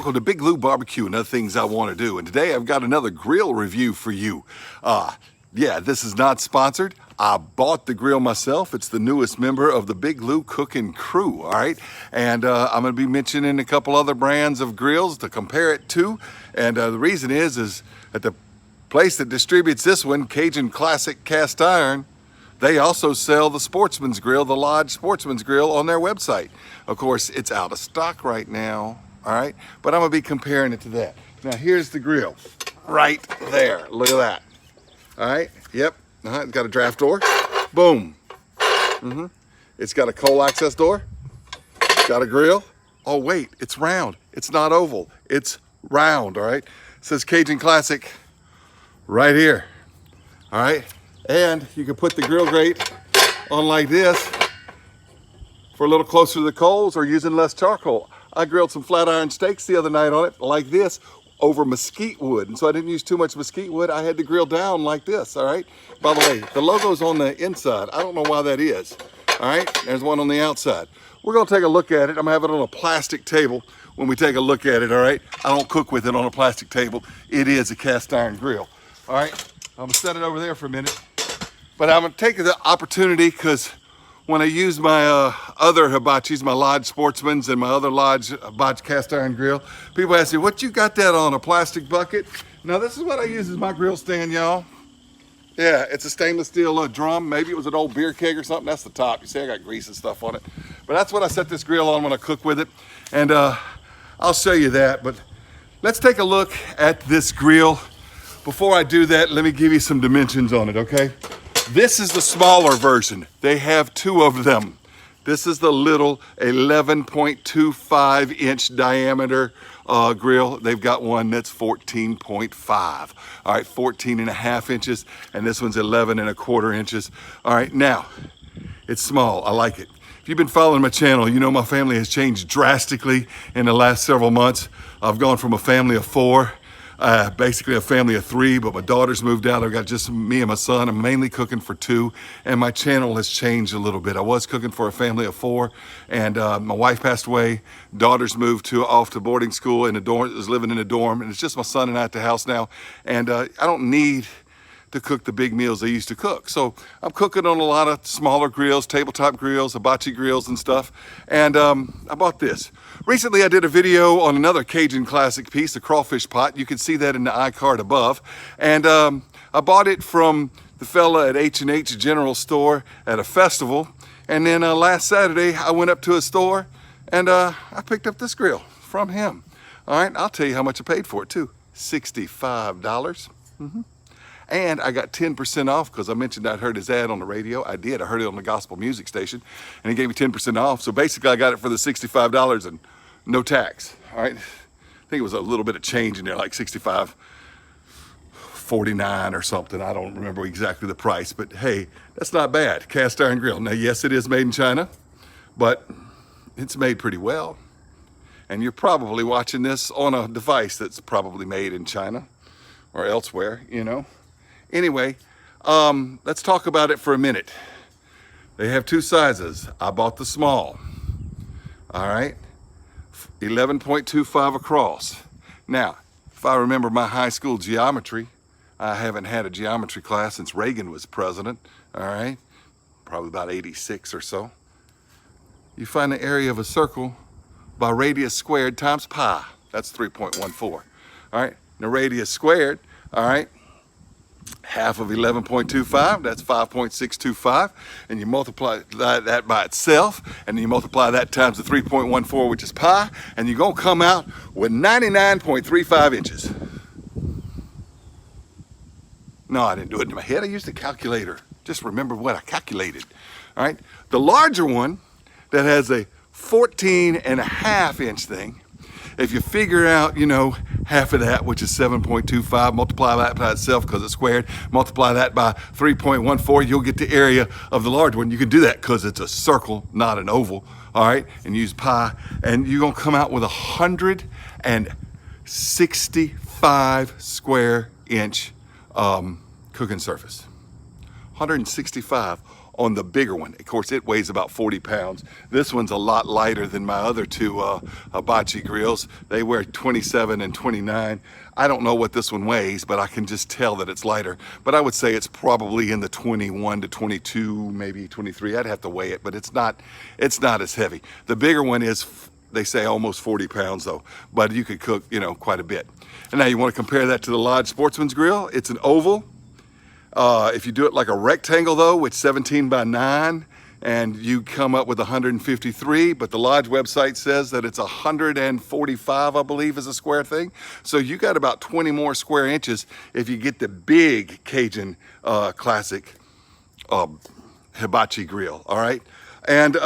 welcome to Big Lou Barbecue and other things I want to do. And today I've got another grill review for you. Yeah, this is not sponsored. I bought the grill myself. It's the newest member of the Big Lou cooking crew, all right? And I'm gonna be mentioning a couple other brands of grills to compare it to. And the reason is that the place that distributes this one, Cajun Classic Cast Iron, they also sell the Sportsman's Grill, the Lodge Sportsman's Grill on their website. Of course, it's out of stock right now, all right? But I'm gonna be comparing it to that. Now here's the grill, right there, look at that. All right, yep, it's got a draft door, boom. It's got a coal access door, got a grill. Oh wait, it's round, it's not oval, it's round, all right? It says Cajun Classic right here, all right? And you can put the grill grate on like this for a little closer to the coals or using less charcoal. I grilled some flat iron steaks the other night on it like this over mesquite wood. And so I didn't use too much mesquite wood. I had to grill down like this, all right? By the way, the logo's on the inside. I don't know why that is, all right? There's one on the outside. We're gonna take a look at it. I'm gonna have it on a plastic table when we take a look at it, all right? I don't cook with it on a plastic table. It is a cast iron grill, all right? I'm gonna set it over there for a minute. But I'm gonna take the opportunity because when I use my other hibachis, my Lodge Sportsman's and my other Lodge Hibachi cast iron grill, people ask me, what you got that on, a plastic bucket? Now this is what I use as my grill stand, y'all. Yeah, it's a stainless steel drum. Maybe it was an old beer keg or something. That's the top. You see I got grease and stuff on it. But that's what I set this grill on when I cook with it. And I'll show you that. But let's take a look at this grill. Before I do that, let me give you some dimensions on it, okay? This is the smaller version. They have two of them. This is the little 11.25 inch diameter grill. They've got one that's 14.5. All right, 14 and a half inches, and this one's 11 and a quarter inches. All right, now, it's small, I like it. If you've been following my channel, you know my family has changed drastically in the last several months. I've gone from a family of 4, basically a family of 3, but my daughter's moved out. I've got just me and my son. I'm mainly cooking for 2, and my channel has changed a little bit. I was cooking for a family of 4, and my wife passed away. Daughter's moved off to boarding school in a dorm, is living in a dorm, and it's just my son and I at the house now. And I don't need to cook the big meals I used to cook. So I'm cooking on a lot of smaller grills, tabletop grills, hibachi grills and stuff. And I bought this. Recently I did a video on another Cajun Classic piece, the Crawfish pot. You can see that in the iCard above. And I bought it from the fella at H&H General Store at a festival. And then last Saturday I went up to a store and I picked up this grill from him. All right, I'll tell you how much I paid for it too. $65. And I got 10% off because I mentioned I'd heard his ad on the radio. I did, I heard it on the gospel music station, and he gave me 10% off. So basically I got it for the $65 and no tax, all right? I think it was a little bit of change in there, like $65.49 or something. I don't remember exactly the price, but hey, that's not bad. Cast iron grill. Now, yes, it is made in China, but it's made pretty well. And you're probably watching this on a device that's probably made in China or elsewhere, you know? Anyway, let's talk about it for a minute. They have 2 sizes. I bought the small, all right? 11.25 across. Now, if I remember my high school geometry, I haven't had a geometry class since Reagan was president, all right? Probably about 86 or so. You find the area of a circle by radius squared times pi. That's 3.14, all right? Now radius squared, all right? Half of 11.25, that's 5.625, and you multiply that by itself, and then you multiply that times the 3.14, which is pi, and you're gonna come out with 99.35 inches. No, I didn't do it in my head, I used a calculator. Just remember what I calculated, all right? The larger one that has a 14 and a half inch thing, if you figure out, you know, half of that, which is 7.25, multiply that by itself because it's squared, multiply that by 3.14, you'll get the area of the large one. You can do that because it's a circle, not an oval, all right? And use pi, and you're gonna come out with 165 square inch cooking surface. 165 on the bigger one. Of course, it weighs about 40 pounds. This one's a lot lighter than my other two Hibachi grills. They weigh 27 and 29. I don't know what this one weighs, but I can just tell that it's lighter. But I would say it's probably in the 21 to 22, maybe 23. I'd have to weigh it, but it's not as heavy. The bigger one is, they say, almost 40 pounds though, but you could cook, you know, quite a bit. And now you want to compare that to the Lodge Sportsman's Grill. It's an oval. If you do it like a rectangle though, with 17 by 9, and you come up with 153, but the Lodge website says that it's 145, I believe, is a square thing. So you got about 20 more square inches if you get the big Cajun classic Hibachi grill, all right? And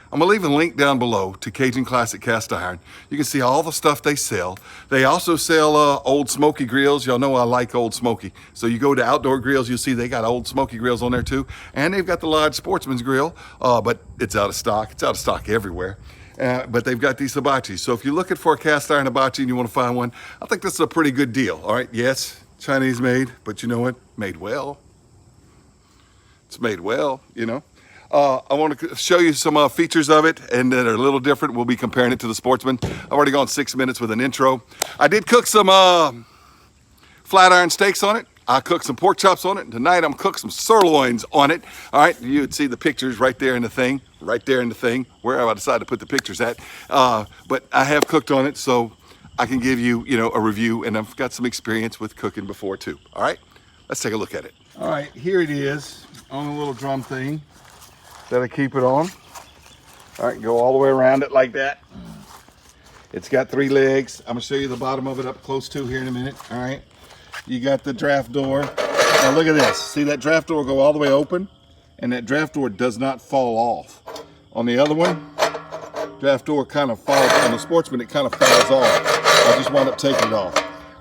I'm gonna leave a link down below to Cajun Classic Cast Iron. You can see all the stuff they sell. They also sell Old Smoky grills. Y'all know I like Old Smoky. So you go to Outdoor Grills, you'll see they got Old Smoky grills on there too. And they've got the Lodge Sportsman's Grill, but it's out of stock. It's out of stock everywhere. But they've got these hibachis. So if you're looking for a cast iron hibachi and you wanna find one, I think this is a pretty good deal, all right? Yes, Chinese made, but you know what? Made well. It's made well, you know? I want to show you some features of it, and that are a little different. We'll be comparing it to the Sportsman. I've already gone 6 minutes with an intro. I did cook some flat iron steaks on it. I cooked some pork chops on it. And tonight I'm cooking some sirloins on it. All right, you would see the pictures right there in the thing, where I decide to put the pictures at. But I have cooked on it, so I can give you, you know, a review, and I've got some experience with cooking before too. All right, let's take a look at it. All right, here it is on a little drum thing that I keep it on. All right, go all the way around it like that. It's got 3 legs. I'm gonna show you the bottom of it up close to here in a minute. All right, you got the draft door. Now look at this. See that draft door go all the way open? And that draft door does not fall off. On the other one, draft door kind of falls. On the Sportsman, it kind of falls off. I just wound up taking it off.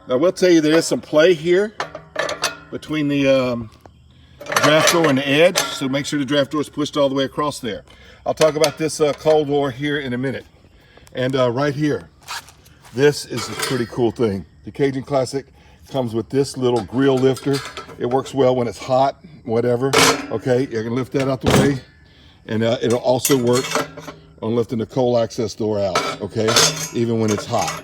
Now I will tell you there is some play here between the draft door and the edge, so make sure the draft door is pushed all the way across there. I'll talk about this cold door here in a minute. And right here, this is a pretty cool thing. The Cajun Classic comes with this little grill lifter. It works well when it's hot, whatever. Okay, you can lift that out the way, and it'll also work on lifting the coal access door out, okay, even when it's hot.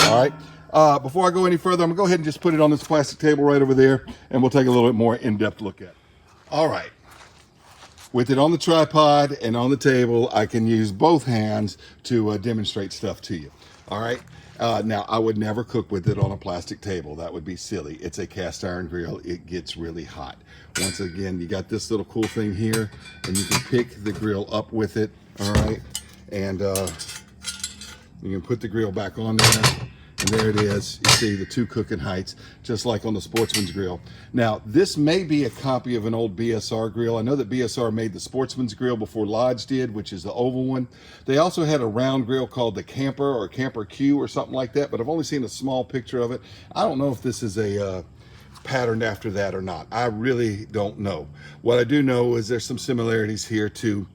All right, before I go any further, I'm gonna go ahead and just put it on this plastic table right over there, and we'll take a little bit more in-depth look at it. All right, with it on the tripod and on the table, I can use both hands to demonstrate stuff to you. All right, now I would never cook with it on a plastic table. That would be silly. It's a cast iron grill. It gets really hot. Once again, you got this little cool thing here, and you can pick the grill up with it. All right, and you can put the grill back on there. And there it is. You see the 2 cooking heights, just like on the Sportsman's Grill. Now, this may be a copy of an old BSR grill. I know that BSR made the Sportsman's Grill before Lodge did, which is the oval one. They also had a round grill called the Camper or Camper Q or something like that, but I've only seen a small picture of it. I don't know if this is a patterned after that or not. I really don't know. What I do know is there's some similarities here to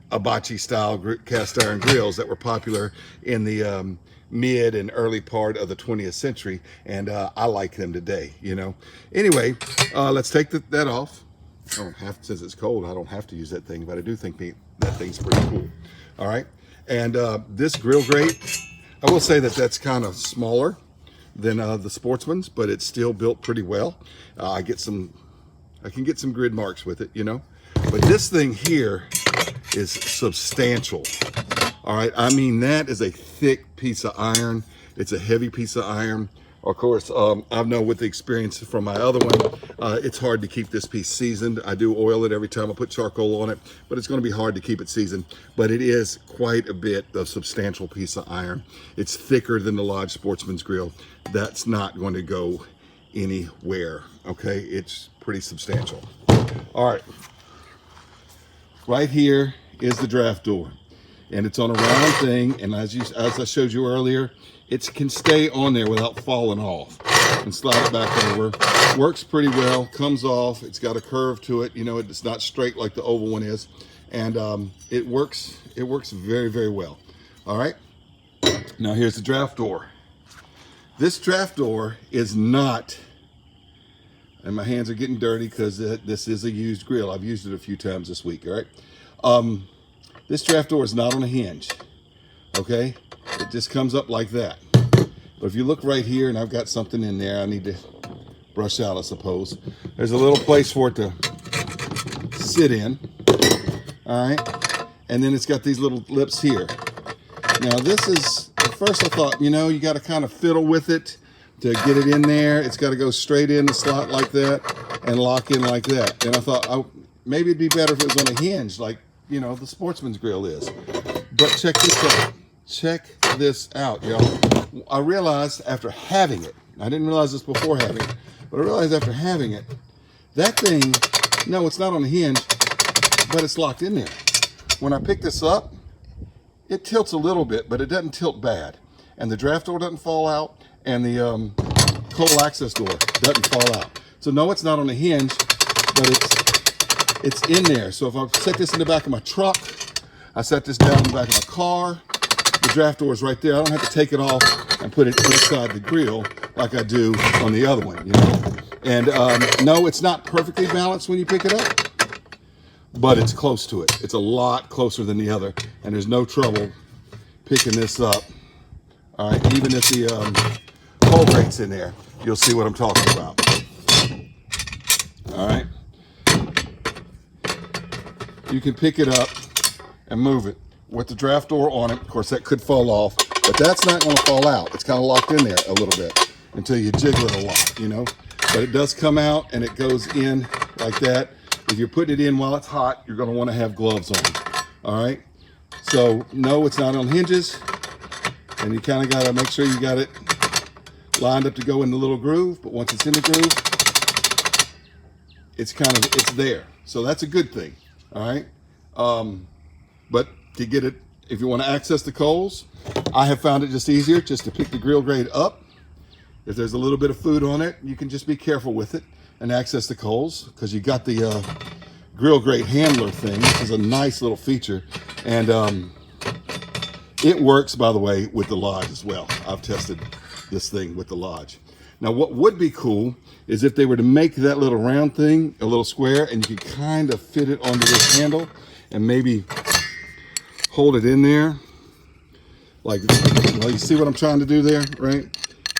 Hibachi style cast iron grills that were popular in the mid and early part of the 20th century, and I like them today, you know. Anyway, let's take that off. I don't have, since it's cold, I don't have to use that thing, but I do think that thing's pretty cool. All right, and this grill grate, I will say that that's kind of smaller than the Sportsman's, but it's still built pretty well. I can get some grid marks with it, you know. But this thing here is substantial. All right, I mean, that is a thick piece of iron. It's a heavy piece of iron. Of course, I know with the experience from my other one, it's hard to keep this piece seasoned. I do oil it every time I put charcoal on it, but it's gonna be hard to keep it seasoned. But it is quite a bit of substantial piece of iron. It's thicker than the Lodge Sportsman's Grill. That's not going to go anywhere, okay? It's pretty substantial. All right, right here is the draft door. And it's on a round thing, and as I showed you earlier, it can stay on there without falling off. And slide it back over. Works pretty well, comes off. It's got a curve to it. You know, it's not straight like the oval one is. And it works very, very well. All right, now here's the draft door. This draft door is not and my hands are getting dirty because this is a used grill. I've used it a few times this week, all right? This draft door is not on a hinge, okay? It just comes up like that. But if you look right here, and I've got something in there I need to brush out, I suppose. There's a little place for it to sit in, all right? And then it's got these little lips here. Now this is, at first I thought, you know, you got to kind of fiddle with it to get it in there. It's got to go straight in the slot like that and lock in like that. And I thought, oh, maybe it'd be better if it was on a hinge like, you know, the Sportsman's grill is. But check this out. Check this out, y'all. I realized after having it, I didn't realize this before having it, but I realized after having it, that thing, no, it's not on a hinge, but it's locked in there. When I pick this up, it tilts a little bit, but it doesn't tilt bad. And the draft door doesn't fall out, and the coal access door doesn't fall out. So no, it's not on a hinge, but it's in there. So if I set this in the back of my truck, I set this down in the back of my car, the draft door is right there. I don't have to take it off and put it inside the grill like I do on the other one, you know. And no, it's not perfectly balanced when you pick it up, but it's close to it. It's a lot closer than the other, and there's no trouble picking this up. All right, even if the coal grate's in there, you'll see what I'm talking about. All right, you can pick it up and move it with the draft door on it. Of course, that could fall off, but that's not going to fall out. It's kind of locked in there a little bit until you jiggle it a lot, you know. But it does come out and it goes in like that. If you're putting it in while it's hot, you're going to want to have gloves on. All right. So no, it's not on hinges, and you kind of got to make sure you got it lined up to go in the little groove. But once it's in the groove, it's there. So that's a good thing. All right. But to get it, if you want to access the coals, I have found it just easier just to pick the grill grate up. If there's a little bit of food on it, you can just be careful with it and access the coals, because you got the grill grate handler thing, which is a nice little feature. And it works, by the way, with the Lodge as well. I've tested this thing with the Lodge. Now, what would be cool is if they were to make that little round thing a little square, and you could kind of fit it onto this handle and maybe hold it in there. Like, well, you see what I'm trying to do there, right?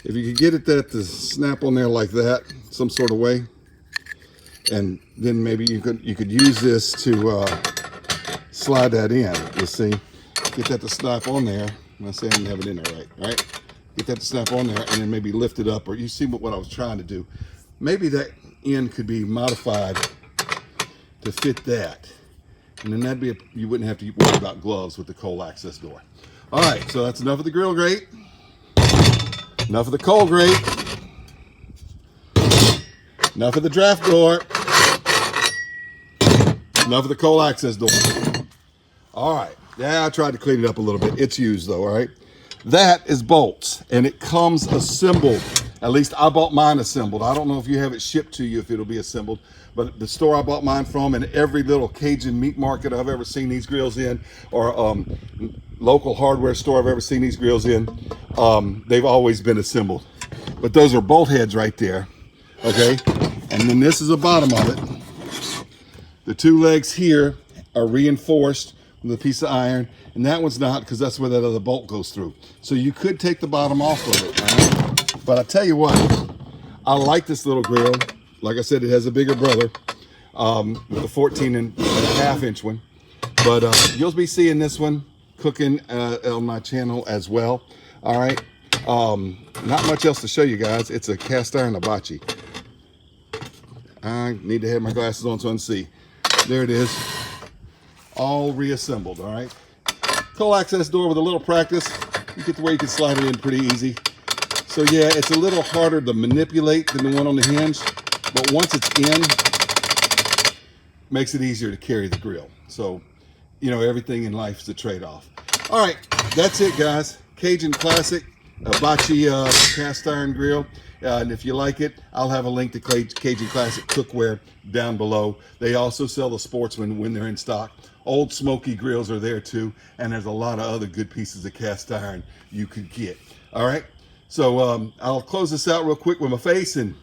If you could get it to snap on there like that, some sort of way, and then maybe you could use this to slide that in. You see, get that to snap on there. I'm not saying I didn't have it in there right? Get that to snap on there, and then maybe lift it up. Or you see what I was trying to do. Maybe that end could be modified to fit that, and then that'd be you wouldn't have to worry about gloves with the coal access door. All right, so that's enough of the grill grate. Enough of the coal grate. Enough of the draft door. Enough of the coal access door. All right. Yeah, I tried to clean it up a little bit. It's used though, all right? That is bolts, and it comes assembled. At least I bought mine assembled. I don't know if you have it shipped to you, if it'll be assembled, but the store I bought mine from, and every little Cajun meat market I've ever seen these grills in, or local hardware store I've ever seen these grills in, they've always been assembled. But those are bolt heads right there, okay? And then this is the bottom of it. The two legs here are reinforced with a piece of iron, and that one's not, because that's where that other bolt goes through. So you could take the bottom off of it, right? But I tell you what, I like this little grill. Like I said, it has a bigger brother with a 14.5 inch one. But you'll be seeing this one cooking on my channel as well. All right. Not much else to show you guys. It's a cast iron hibachi. I need to have my glasses on so I can see. There it is. All reassembled, all right? Coal access door with a little practice. You get to where you can slide it in pretty easy. So yeah, it's a little harder to manipulate than the one on the hinge, but once it's in, makes it easier to carry the grill. So, you know, everything in life is a trade-off. All right, that's it, guys. Cajun Classic Hibachi cast iron grill. And if you like it, I'll have a link to Cajun Classic cookware down below. They also sell the Sportsman when they're in stock. Old Smoky grills are there too, and there's a lot of other good pieces of cast iron you could get. All right, so I'll close this out real quick with my face, and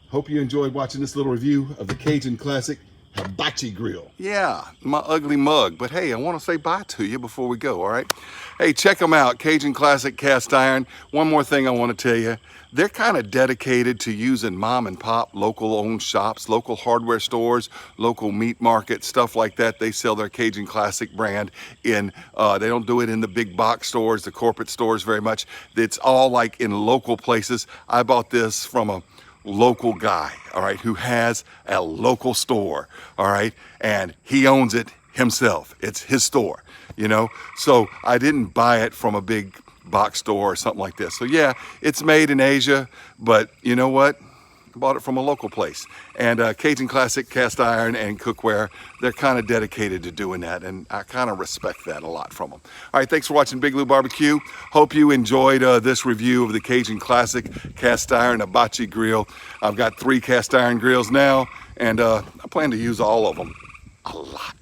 hope you enjoyed watching this little review of the Cajun Classic Hibachi Grill. Yeah, my ugly mug, but hey, I want to say bye to you before we go, all right? Hey, check them out, Cajun Classic Cast Iron. One more thing I want to tell you. They're kind of dedicated to using mom and pop, local owned shops, local hardware stores, local meat markets, stuff like that. They sell their Cajun Classic brand in, they don't do it in the big box stores, the corporate stores very much. It's all like in local places. I bought this from a local guy, all right, who has a local store, all right, and he owns it himself. It's his store, you know, so I didn't buy it from a big box store or something like this. So yeah, it's made in Asia, but you know what? I bought it from a local place. And Cajun Classic Cast Iron and Cookware, they're kind of dedicated to doing that, and I kind of respect that a lot from them. All right, thanks for watching Big Lou Barbecue. Hope you enjoyed this review of the Cajun Classic Cast Iron Hibachi Grill. I've got 3 cast iron grills now, and I plan to use all of them a lot.